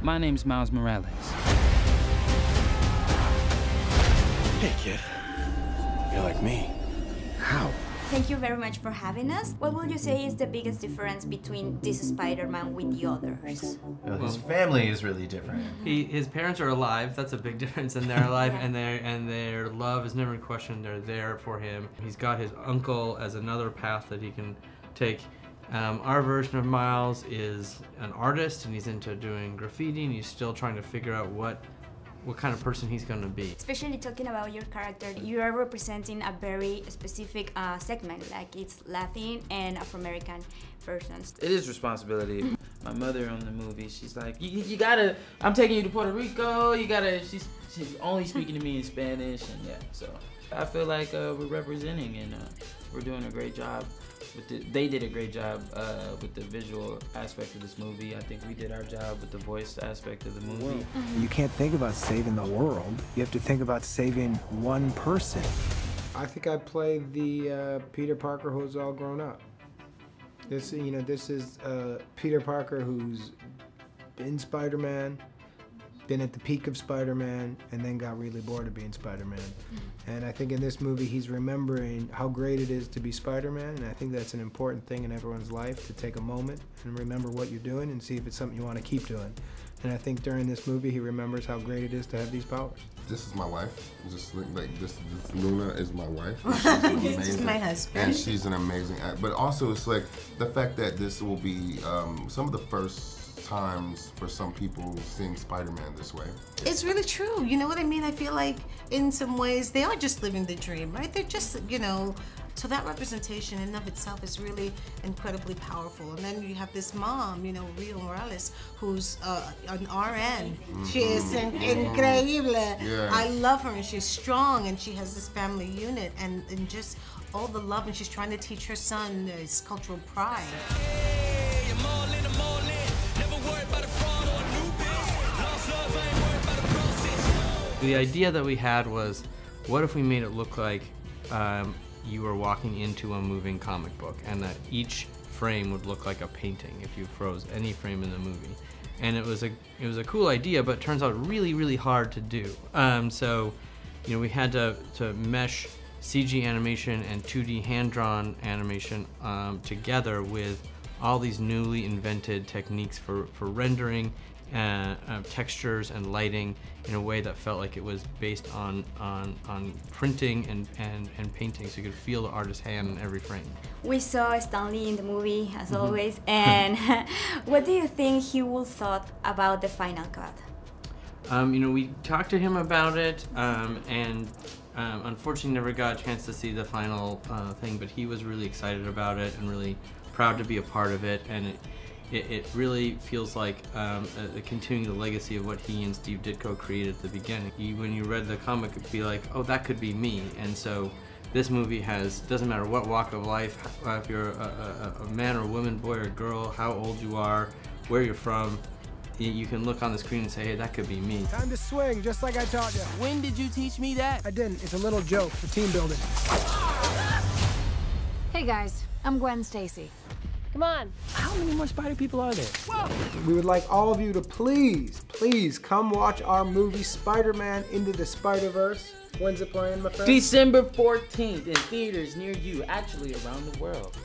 My name's Miles Morales. Hey, kid. You're like me. How? Thank you very much for having us. What would you say is the biggest difference between this Spider-Man with the others? Well, his family is really different. His parents are alive. That's a big difference, and they're alive, and their love is never in question. They're there for him. He's got his uncle as another path that he can take. Our version of Miles is an artist, and he's into doing graffiti, and he's still trying to figure out what kind of person he's going to be. Especially talking about your character, you are representing a very specific segment, like it's Latin and Afro-American persons. It is responsibility. My mother on the movie, she's like, you gotta, I'm taking you to Puerto Rico, you gotta, she's only speaking to me in Spanish, and yeah, so I feel like we're representing, and we're doing a great job. They did a great job with the visual aspect of this movie. I think we did our job with the voice aspect of the movie. You can't think about saving the world. You have to think about saving one person. I think I played the Peter Parker who's all grown up. This is Peter Parker who's been Spider-Man, been at the peak of Spider-Man, and then got really bored of being Spider-Man. And I think in this movie he's remembering how great it is to be Spider-Man, and I think that's an important thing in everyone's life, to take a moment and remember what you're doing and see if it's something you want to keep doing. And I think during this movie he remembers how great it is to have these powers. This is my wife. Just like this Luna is my wife. This is my husband. And she's an amazing actor. But also it's like the fact that this will be some of the first times for some people seeing Spider-Man this way. It's really true. You know what I mean? I feel like in some ways they are just living the dream, right? They're just, so that representation in and of itself is really incredibly powerful. And then you have this mom, Rio Morales, who's an RN. She is incredible. Yeah. I love her, and she's strong, and she has this family unit, and just all the love, and she's trying to teach her son his cultural pride. The idea that we had was, what if we made it look like you were walking into a moving comic book, and that each frame would look like a painting if you froze any frame in the movie. And it was a cool idea, but it turns out really, really hard to do. So, we had to mesh CG animation and 2D hand-drawn animation together with all these newly invented techniques for rendering textures and lighting in a way that felt like it was based on printing and painting, so you could feel the artist's hand in every frame. We saw Stanley in the movie, as always, and what do you think he would thought about the final cut? We talked to him about it, and unfortunately never got a chance to see the final thing, but he was really excited about it and really proud to be a part of it, and it really feels like continuing the legacy of what he and Steve Ditko created at the beginning. When you read the comic, it'd be like, oh, that could be me. And so this movie doesn't matter what walk of life, if you're a man or woman, boy or girl, how old you are, where you're from, you can look on the screen and say, hey, that could be me. Time to swing, just like I taught you. When did you teach me that? I didn't. It's a little joke for team building. Hey guys, I'm Gwen Stacy. Come on. How many more spider people are there? Whoa. We would like all of you to please come watch our movie Spider-Man Into the Spider-Verse. When's it playing, my friend? December 14th in theaters near you, actually around the world.